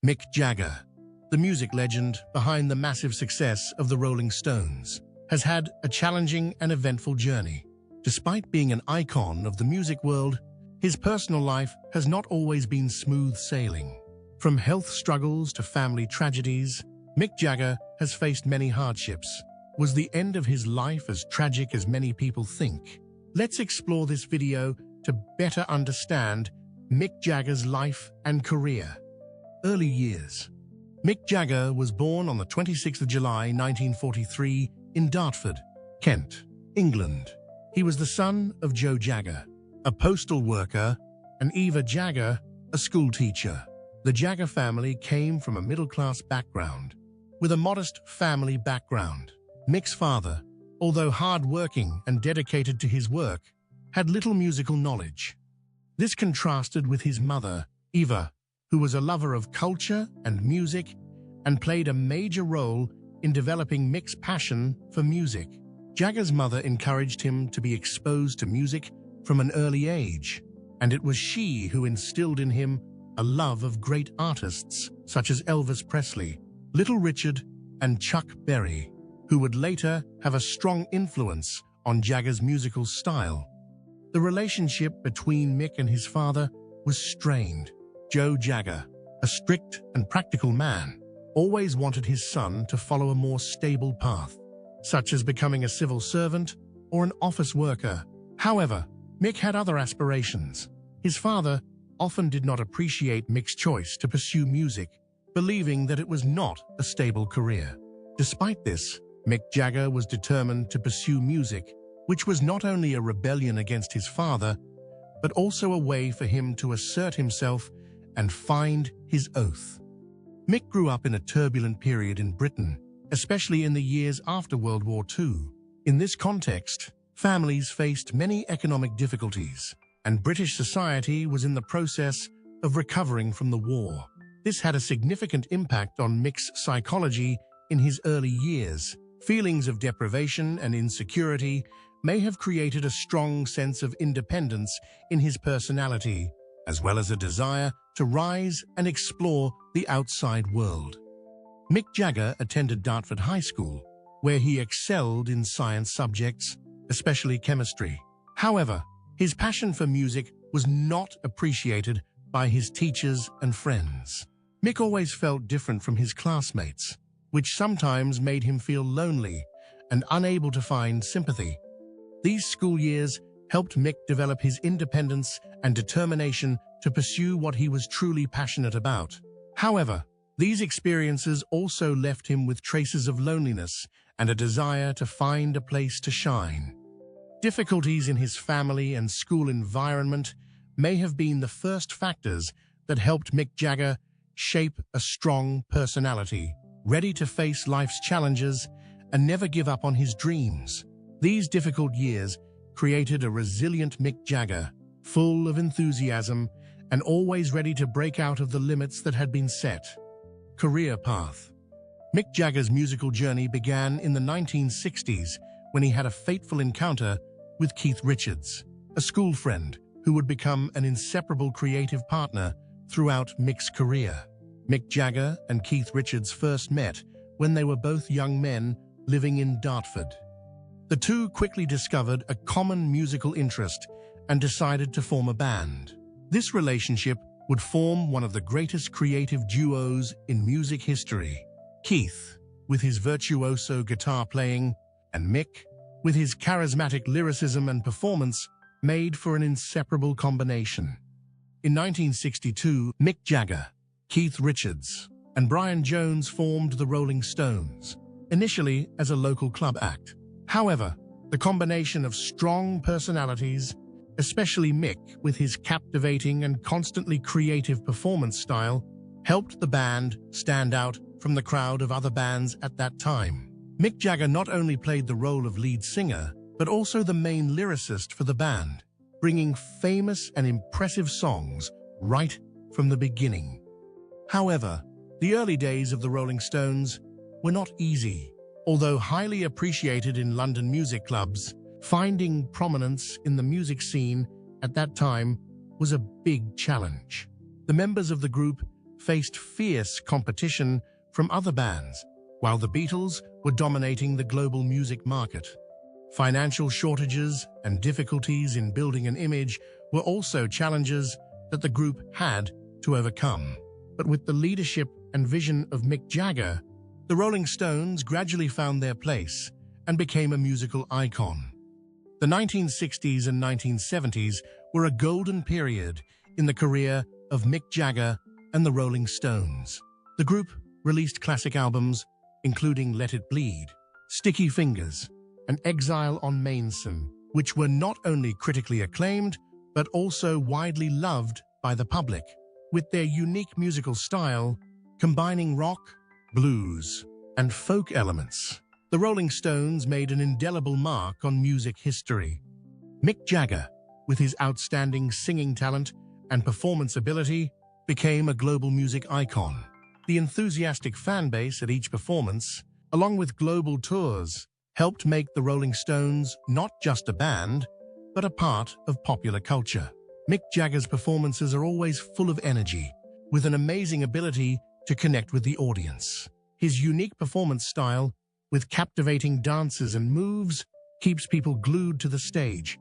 Mick Jagger, the music legend behind the massive success of the Rolling Stones, has had a challenging and eventful journey. Despite being an icon of the music world, his personal life has not always been smooth sailing. From health struggles to family tragedies, Mick Jagger has faced many hardships. Was the end of his life as tragic as many people think? Let's explore this video to better understand Mick Jagger's life and career. Early years. Mick Jagger was born on the 26th of July 1943 in Dartford, Kent, England. He was the son of Joe Jagger, a postal worker, and Eva Jagger, a schoolteacher. The Jagger family came from a middle-class background. With a modest family background, Mick's father, although hard-working and dedicated to his work, had little musical knowledge. This contrasted with his mother, Eva, who was a lover of culture and music and played a major role in developing Mick's passion for music. Jagger's mother encouraged him to be exposed to music from an early age, and it was she who instilled in him a love of great artists such as Elvis Presley, Little Richard, and Chuck Berry, who would later have a strong influence on Jagger's musical style. The relationship between Mick and his father was strained. Joe Jagger, a strict and practical man, always wanted his son to follow a more stable path, such as becoming a civil servant or an office worker. However, Mick had other aspirations. His father often did not appreciate Mick's choice to pursue music, believing that it was not a stable career. Despite this, Mick Jagger was determined to pursue music, which was not only a rebellion against his father, but also a way for him to assert himself and find his oath. Mick grew up in a turbulent period in Britain, especially in the years after World War II. In this context, families faced many economic difficulties, and British society was in the process of recovering from the war. This had a significant impact on Mick's psychology in his early years. Feelings of deprivation and insecurity may have created a strong sense of independence in his personality, as well as a desire to rise and explore the outside world. Mick Jagger attended Dartford High School, where he excelled in science subjects, especially chemistry. However, his passion for music was not appreciated by his teachers and friends. Mick always felt different from his classmates, which sometimes made him feel lonely and unable to find sympathy. These school years helped Mick develop his independence and determination to pursue what he was truly passionate about. However, these experiences also left him with traces of loneliness and a desire to find a place to shine. Difficulties in his family and school environment may have been the first factors that helped Mick Jagger shape a strong personality, ready to face life's challenges and never give up on his dreams. These difficult years created a resilient Mick Jagger, full of enthusiasm and always ready to break out of the limits that had been set. Career path. Mick Jagger's musical journey began in the 1960s when he had a fateful encounter with Keith Richards, a school friend who would become an inseparable creative partner throughout Mick's career. Mick Jagger and Keith Richards first met when they were both young men living in Dartford. The two quickly discovered a common musical interest and decided to form a band. This relationship would form one of the greatest creative duos in music history. Keith, with his virtuoso guitar playing, and Mick, with his charismatic lyricism and performance, made for an inseparable combination. In 1962, Mick Jagger, Keith Richards, and Brian Jones formed the Rolling Stones, initially as a local club act. However, the combination of strong personalities, especially Mick with his captivating and constantly creative performance style, helped the band stand out from the crowd of other bands at that time. Mick Jagger not only played the role of lead singer, but also the main lyricist for the band, bringing famous and impressive songs right from the beginning. However, the early days of the Rolling Stones were not easy. Although highly appreciated in London music clubs, finding prominence in the music scene at that time was a big challenge. The members of the group faced fierce competition from other bands, while the Beatles were dominating the global music market. Financial shortages and difficulties in building an image were also challenges that the group had to overcome. But with the leadership and vision of Mick Jagger, the Rolling Stones gradually found their place and became a musical icon. The 1960s and 1970s were a golden period in the career of Mick Jagger and the Rolling Stones. The group released classic albums, including Let It Bleed, Sticky Fingers, and Exile on Main Street, which were not only critically acclaimed, but also widely loved by the public. With their unique musical style, combining rock, blues, and folk elements, the Rolling Stones made an indelible mark on music history. Mick Jagger, with his outstanding singing talent and performance ability, became a global music icon. The enthusiastic fan base at each performance, along with global tours, helped make the Rolling Stones not just a band, but a part of popular culture. Mick Jagger's performances are always full of energy, with an amazing ability to connect with the audience. His unique performance style, with captivating dances and moves, keeps people glued to the stage.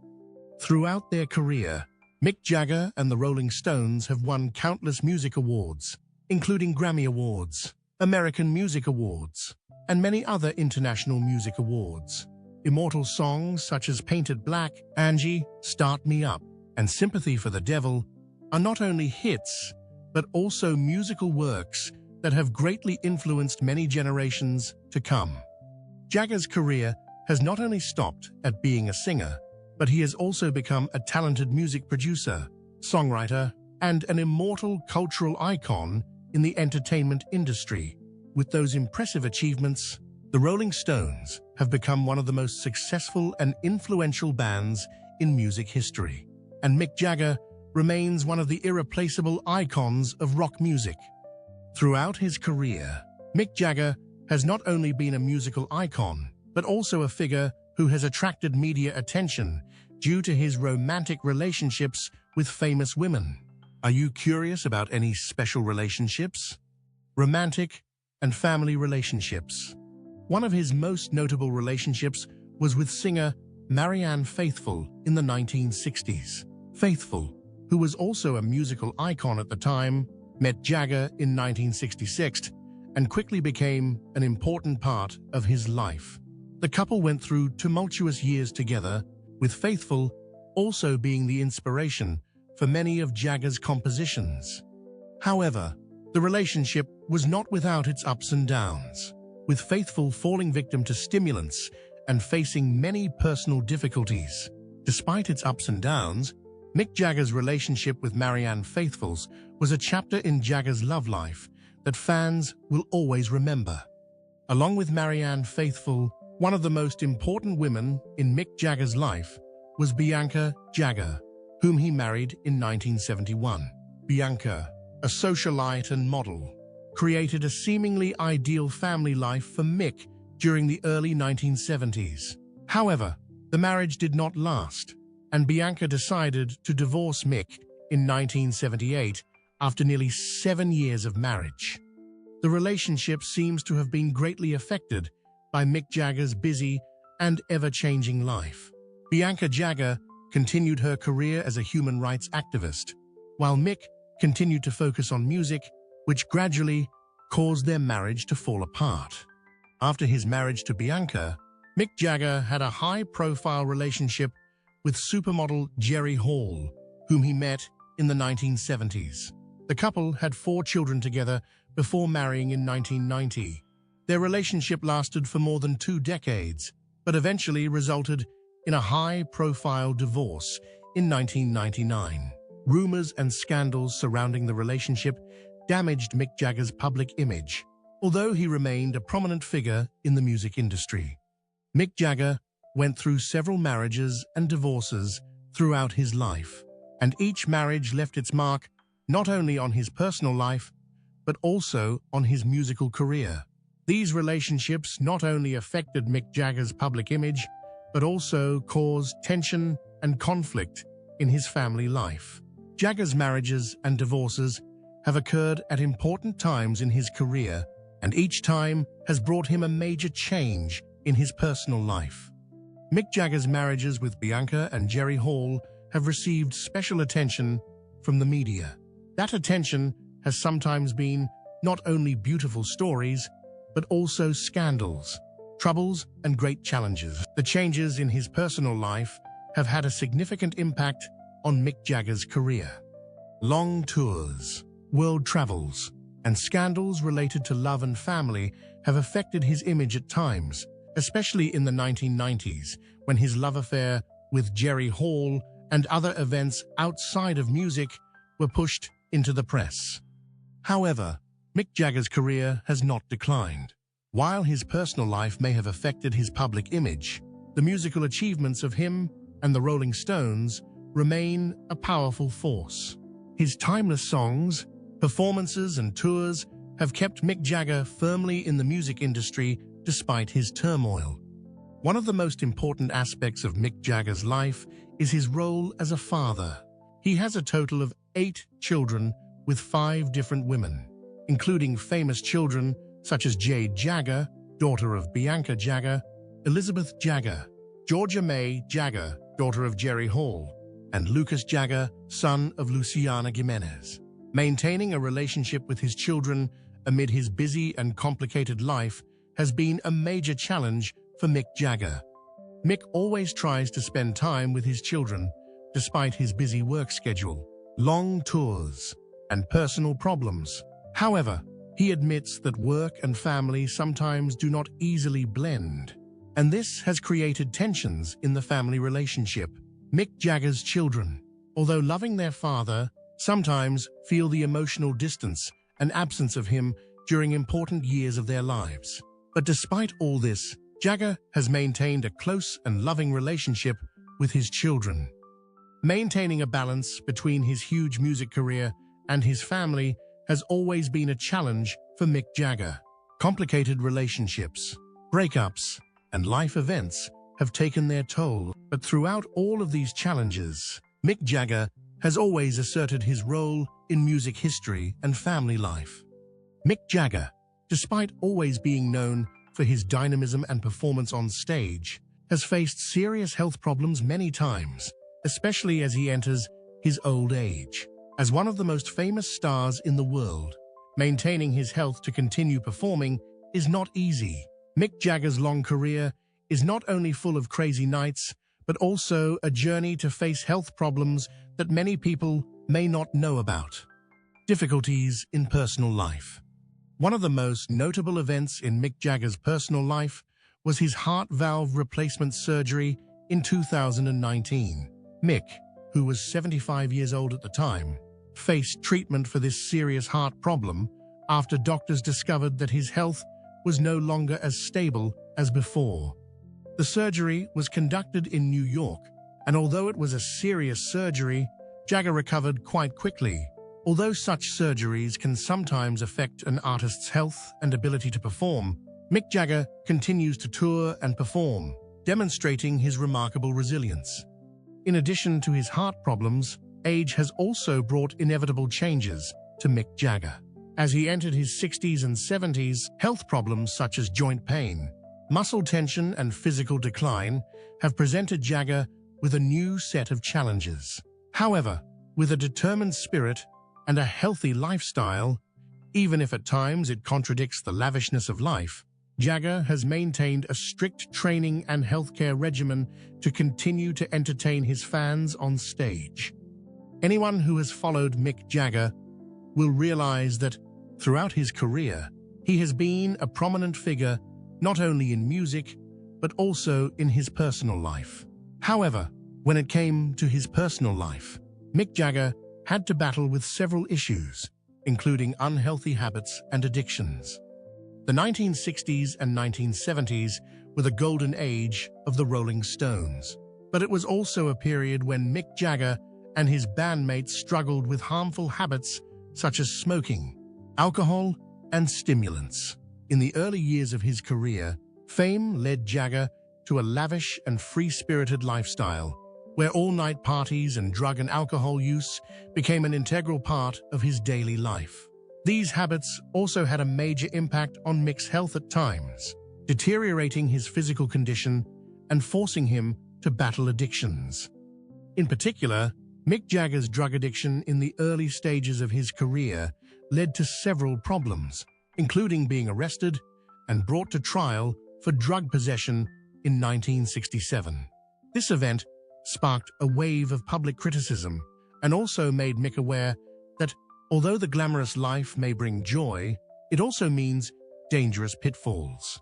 Throughout their career, Mick Jagger and the Rolling Stones have won countless music awards, including Grammy Awards, American Music Awards, and many other international music awards. Immortal songs such as Painted Black, Angie, Start Me Up, and Sympathy for the Devil are not only hits, but also musical works that have greatly influenced many generations to come. Jagger's career has not only stopped at being a singer, but he has also become a talented music producer, songwriter, and an immortal cultural icon in the entertainment industry. With those impressive achievements, the Rolling Stones have become one of the most successful and influential bands in music history, and Mick Jagger remains one of the irreplaceable icons of rock music. Throughout his career, Mick Jagger has not only been a musical icon, but also a figure who has attracted media attention due to his romantic relationships with famous women. Are you curious about any special relationships? Romantic and family relationships. One of his most notable relationships was with singer Marianne Faithfull in the 1960s. Faithfull, who was also a musical icon at the time, met Jagger in 1966 and quickly became an important part of his life. The couple went through tumultuous years together, with Faithfull also being the inspiration for many of Jagger's compositions. However, the relationship was not without its ups and downs, with Faithfull falling victim to stimulants and facing many personal difficulties. Despite its ups and downs, Mick Jagger's relationship with Marianne Faithfull was a chapter in Jagger's love life that fans will always remember. Along with Marianne Faithfull, one of the most important women in Mick Jagger's life was Bianca Jagger, whom he married in 1971. Bianca, a socialite and model, created a seemingly ideal family life for Mick during the early 1970s. However, the marriage did not last, and Bianca decided to divorce Mick in 1978 after nearly 7 years of marriage. The relationship seems to have been greatly affected by Mick Jagger's busy and ever-changing life. Bianca Jagger continued her career as a human rights activist, while Mick continued to focus on music, which gradually caused their marriage to fall apart. After his marriage to Bianca, Mick Jagger had a high-profile relationship with supermodel Jerry Hall, whom he met in the 1970s. The couple had 4 children together before marrying in 1990. Their relationship lasted for more than 2 decades, but eventually resulted in a high-profile divorce in 1999. Rumors and scandals surrounding the relationship damaged Mick Jagger's public image, although he remained a prominent figure in the music industry. Mick Jagger went through several marriages and divorces throughout his life, and each marriage left its mark not only on his personal life, but also on his musical career. These relationships not only affected Mick Jagger's public image, but also caused tension and conflict in his family life. Jagger's marriages and divorces have occurred at important times in his career, and each time has brought him a major change in his personal life. Mick Jagger's marriages with Bianca and Jerry Hall have received special attention from the media. That attention has sometimes been not only beautiful stories, but also scandals, troubles, and great challenges. The changes in his personal life have had a significant impact on Mick Jagger's career. Long tours, world travels, and scandals related to love and family have affected his image at times, especially in the 1990s, when his love affair with Jerry Hall and other events outside of music were pushed into the press. However, Mick Jagger's career has not declined. While his personal life may have affected his public image, the musical achievements of him and the Rolling Stones remain a powerful force. His timeless songs, performances, and tours have kept Mick Jagger firmly in the music industry despite his turmoil. One of the most important aspects of Mick Jagger's life is his role as a father. He has a total of 8 children with 5 different women, including famous children such as Jade Jagger, daughter of Bianca Jagger, Elizabeth Jagger, Georgia May Jagger, daughter of Jerry Hall, and Lucas Jagger, son of Luciana Gimenez. Maintaining a relationship with his children amid his busy and complicated life has been a major challenge for Mick Jagger. Mick always tries to spend time with his children, despite his busy work schedule, long tours, and personal problems. However, he admits that work and family sometimes do not easily blend, and this has created tensions in the family relationship. Mick Jagger's children, although loving their father, sometimes feel the emotional distance and absence of him during important years of their lives. But despite all this, Jagger has maintained a close and loving relationship with his children. Maintaining a balance between his huge music career and his family has always been a challenge for Mick Jagger. Complicated relationships, breakups, and life events have taken their toll, but throughout all of these challenges, Mick Jagger has always asserted his role in music history and family life. Mick Jagger, despite always being known for his dynamism and performance on stage, has faced serious health problems many times, especially as he enters his old age. As one of the most famous stars in the world, maintaining his health to continue performing is not easy. Mick Jagger's long career is not only full of crazy nights, but also a journey to face health problems that many people may not know about. Difficulties in personal life. One of the most notable events in Mick Jagger's personal life was his heart valve replacement surgery in 2019. Mick, who was 75 years old at the time, faced treatment for this serious heart problem after doctors discovered that his health was no longer as stable as before. The surgery was conducted in New York, and although it was a serious surgery, Jagger recovered quite quickly. Although such surgeries can sometimes affect an artist's health and ability to perform, Mick Jagger continues to tour and perform, demonstrating his remarkable resilience. In addition to his heart problems, age has also brought inevitable changes to Mick Jagger. As he entered his 60s and 70s, health problems such as joint pain, muscle tension, and physical decline have presented Jagger with a new set of challenges. However, with a determined spirit and a healthy lifestyle, even if at times it contradicts the lavishness of life, Jagger has maintained a strict training and healthcare regimen to continue to entertain his fans on stage. Anyone who has followed Mick Jagger will realize that throughout his career, he has been a prominent figure not only in music, but also in his personal life. However, when it came to his personal life, Mick Jagger had to battle with several issues, including unhealthy habits and addictions. The 1960s and 1970s were the golden age of the Rolling Stones, but it was also a period when Mick Jagger and his bandmates struggled with harmful habits such as smoking, alcohol, and stimulants. In the early years of his career, fame led Jagger to a lavish and free-spirited lifestyle, where all-night parties and drug and alcohol use became an integral part of his daily life. These habits also had a major impact on Mick's health at times, deteriorating his physical condition and forcing him to battle addictions. In particular, Mick Jagger's drug addiction in the early stages of his career led to several problems, including being arrested and brought to trial for drug possession in 1967. This event sparked a wave of public criticism and also made Mick aware that although the glamorous life may bring joy, it also means dangerous pitfalls.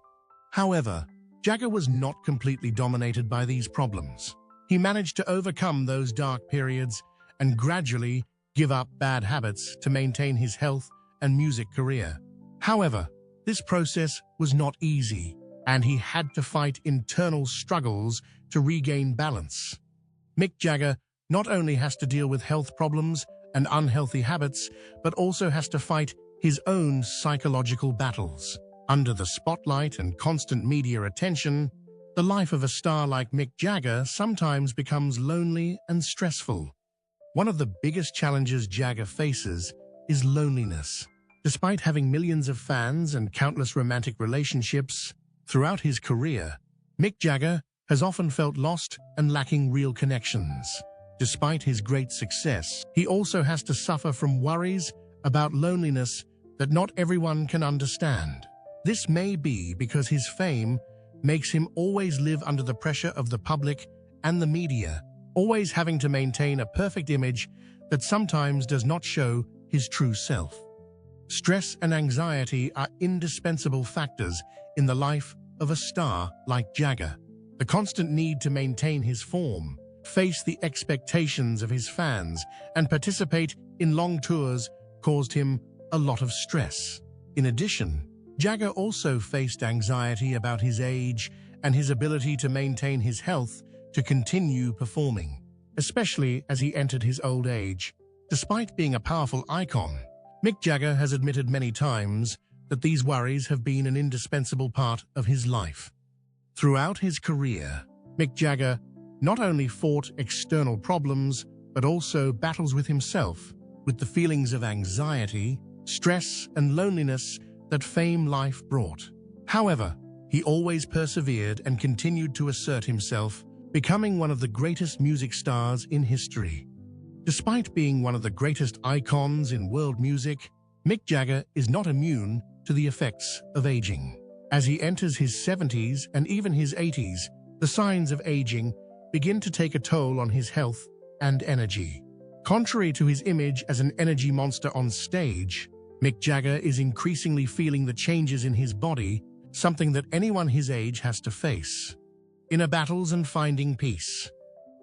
However, Jagger was not completely dominated by these problems. He managed to overcome those dark periods and gradually give up bad habits to maintain his health and music career. However, this process was not easy, and he had to fight internal struggles to regain balance. Mick Jagger not only has to deal with health problems and unhealthy habits, but also has to fight his own psychological battles. Under the spotlight and constant media attention, the life of a star like Mick Jagger sometimes becomes lonely and stressful. One of the biggest challenges Jagger faces is loneliness. Despite having millions of fans and countless romantic relationships throughout his career, Mick Jagger has often felt lost and lacking real connections. Despite his great success, he also has to suffer from worries about loneliness that not everyone can understand. This may be because his fame makes him always live under the pressure of the public and the media, always having to maintain a perfect image that sometimes does not show his true self. Stress and anxiety are indispensable factors in the life of a star like Jagger. The constant need to maintain his form, face the expectations of his fans, and participate in long tours caused him a lot of stress. In addition, Jagger also faced anxiety about his age and his ability to maintain his health to continue performing, especially as he entered his old age. Despite being a powerful icon, Mick Jagger has admitted many times that these worries have been an indispensable part of his life. Throughout his career, Mick Jagger not only fought external problems, but also battles with himself, with the feelings of anxiety, stress, and loneliness that fame life brought. However, he always persevered and continued to assert himself, becoming one of the greatest music stars in history. Despite being one of the greatest icons in world music, Mick Jagger is not immune to the effects of aging. As he enters his 70s and even his 80s, the signs of aging begin to take a toll on his health and energy. Contrary to his image as an energy monster on stage, Mick Jagger is increasingly feeling the changes in his body, something that anyone his age has to face. Inner battles and finding peace.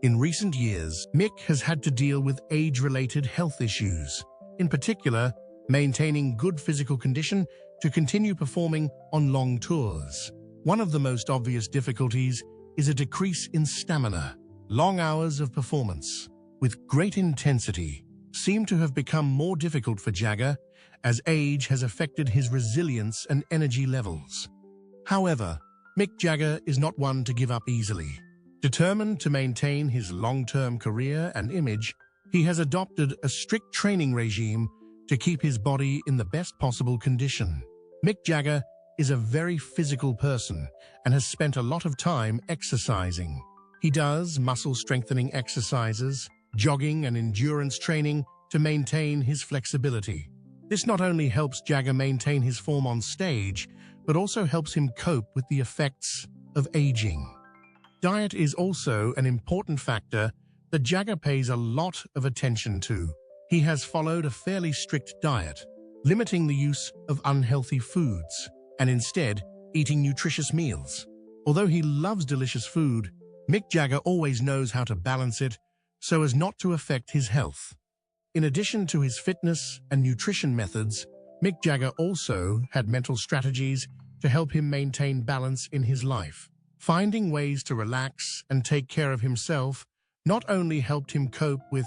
In recent years, Mick has had to deal with age-related health issues, in particular, maintaining good physical condition to continue performing on long tours. One of the most obvious difficulties is a decrease in stamina. Long hours of performance, with great intensity, seem to have become more difficult for Jagger as age has affected his resilience and energy levels. However, Mick Jagger is not one to give up easily. Determined to maintain his long-term career and image, he has adopted a strict training regime to keep his body in the best possible condition. Mick Jagger is a very physical person and has spent a lot of time exercising. He does muscle-strengthening exercises, jogging and endurance training to maintain his flexibility. This not only helps Jagger maintain his form on stage, but also helps him cope with the effects of aging. Diet is also an important factor that Jagger pays a lot of attention to. He has followed a fairly strict diet, limiting the use of unhealthy foods, and instead eating nutritious meals. Although he loves delicious food, Mick Jagger always knows how to balance it so as not to affect his health. In addition to his fitness and nutrition methods, Mick Jagger also had mental strategies to help him maintain balance in his life. Finding ways to relax and take care of himself not only helped him cope with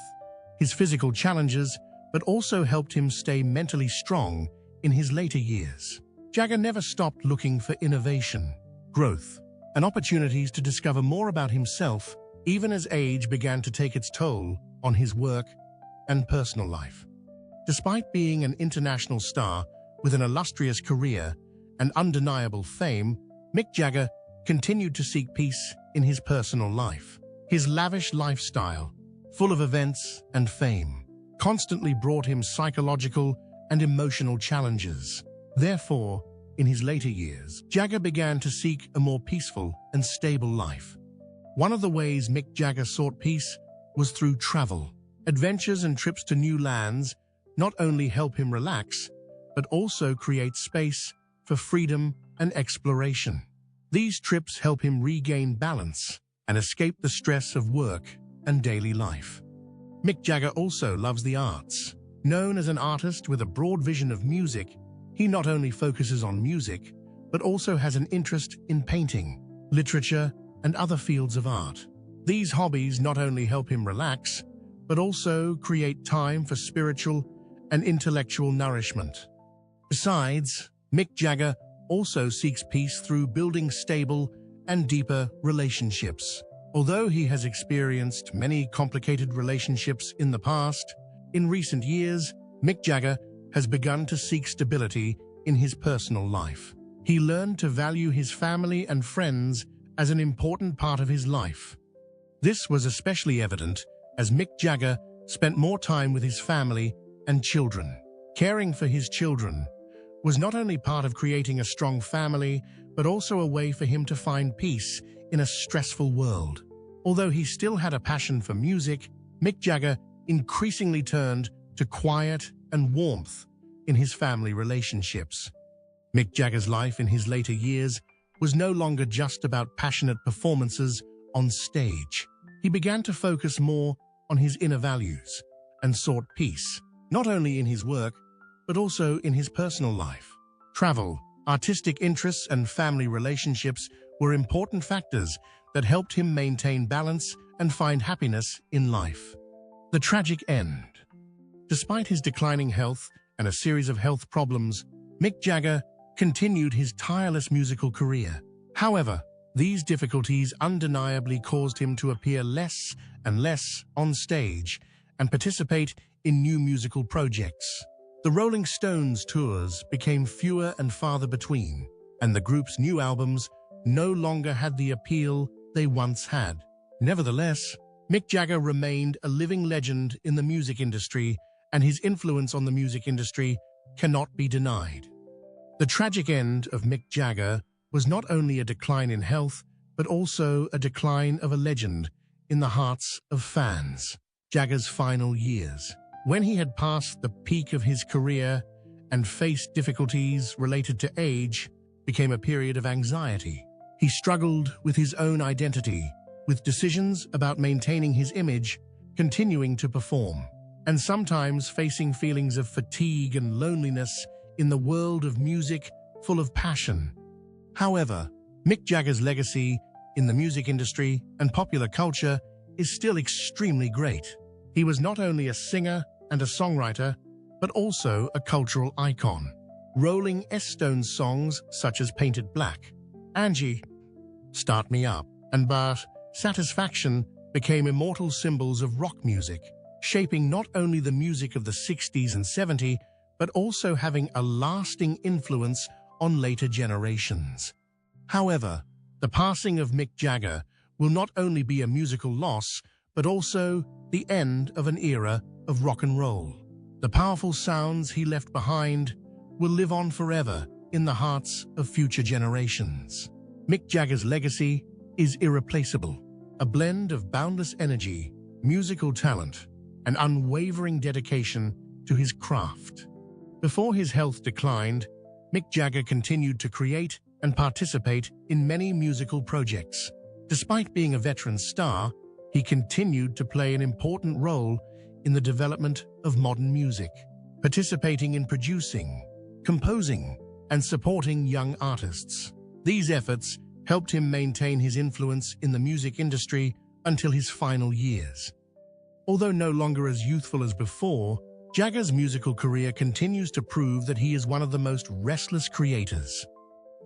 his physical challenges, but also helped him stay mentally strong in his later years. Jagger never stopped looking for innovation, growth, and opportunities to discover more about himself even as age began to take its toll on his work and personal life. Despite being an international star with an illustrious career and undeniable fame, Mick Jagger continued to seek peace in his personal life. His lavish lifestyle, full of events and fame, constantly brought him psychological and emotional challenges. Therefore, in his later years, Jagger began to seek a more peaceful and stable life. One of the ways Mick Jagger sought peace was through travel. Adventures and trips to new lands not only help him relax, but also create space for freedom and exploration. These trips help him regain balance and escape the stress of work and daily life. Mick Jagger also loves the arts. Known as an artist with a broad vision of music, he not only focuses on music, but also has an interest in painting, literature, and other fields of art. These hobbies not only help him relax, but also create time for spiritual and intellectual nourishment. Besides, Mick Jagger also seeks peace through building stable and deeper relationships. Although he has experienced many complicated relationships in the past, in recent years, Mick Jagger has begun to seek stability in his personal life. He learned to value his family and friends as an important part of his life. This was especially evident as Mick Jagger spent more time with his family and children. Caring for his children was not only part of creating a strong family, but also a way for him to find peace in a stressful world. Although he still had a passion for music, Mick Jagger increasingly turned to quiet and warmth in his family relationships. Mick Jagger's life in his later years was no longer just about passionate performances on stage. He began to focus more on his inner values and sought peace, not only in his work, but also in his personal life. Travel, artistic interests, and family relationships were important factors that helped him maintain balance and find happiness in life. The tragic end. Despite his declining health and a series of health problems, Mick Jagger continued his tireless musical career. However, these difficulties undeniably caused him to appear less and less on stage and participate in new musical projects. The Rolling Stones tours became fewer and farther between, and the group's new albums no longer had the appeal they once had. Nevertheless, Mick Jagger remained a living legend in the music industry, and his influence on the music industry cannot be denied. The tragic end of Mick Jagger was not only a decline in health, but also a decline of a legend in the hearts of fans. Jagger's final years. When he had passed the peak of his career and faced difficulties related to age, became a period of anxiety. He struggled with his own identity, with decisions about maintaining his image, continuing to perform, and sometimes facing feelings of fatigue and loneliness in the world of music full of passion. However, Mick Jagger's legacy in the music industry and popular culture is still extremely great. He was not only a singer and a songwriter, but also a cultural icon. Rolling Stones songs such as Painted Black, Angie, Start Me Up, and But Satisfaction became immortal symbols of rock music, shaping not only the music of the 60s and 70s, but also having a lasting influence on later generations. However, the passing of Mick Jagger will not only be a musical loss, but also the end of an era of rock and roll. The powerful sounds he left behind will live on forever in the hearts of future generations. Mick Jagger's legacy is irreplaceable, a blend of boundless energy, musical talent, and unwavering dedication to his craft. Before his health declined, Mick Jagger continued to create and participate in many musical projects. Despite being a veteran star, he continued to play an important role in the development of modern music, participating in producing, composing, and supporting young artists. These efforts helped him maintain his influence in the music industry until his final years. Although no longer as youthful as before, Jagger's musical career continues to prove that he is one of the most restless creators.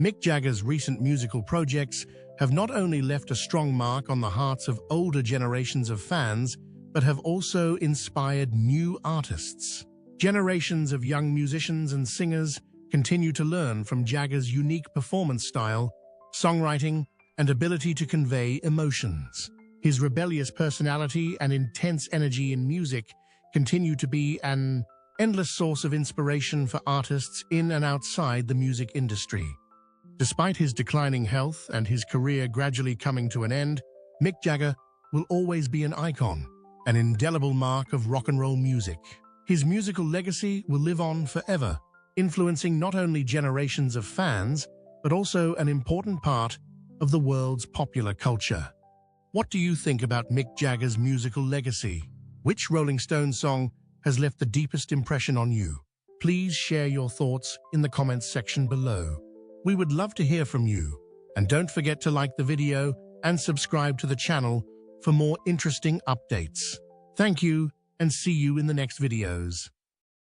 Mick Jagger's recent musical projects have not only left a strong mark on the hearts of older generations of fans, but have also inspired new artists. Generations of young musicians and singers continue to learn from Jagger's unique performance style, songwriting, and ability to convey emotions. His rebellious personality and intense energy in music continue to be an endless source of inspiration for artists in and outside the music industry. Despite his declining health and his career gradually coming to an end, Mick Jagger will always be an icon, an indelible mark of rock and roll music. His musical legacy will live on forever, influencing not only generations of fans, but also an important part of the world's popular culture. What do you think about Mick Jagger's musical legacy? Which Rolling Stones song has left the deepest impression on you? Please share your thoughts in the comments section below. We would love to hear from you. And don't forget to like the video and subscribe to the channel for more interesting updates. Thank you, and see you in the next videos.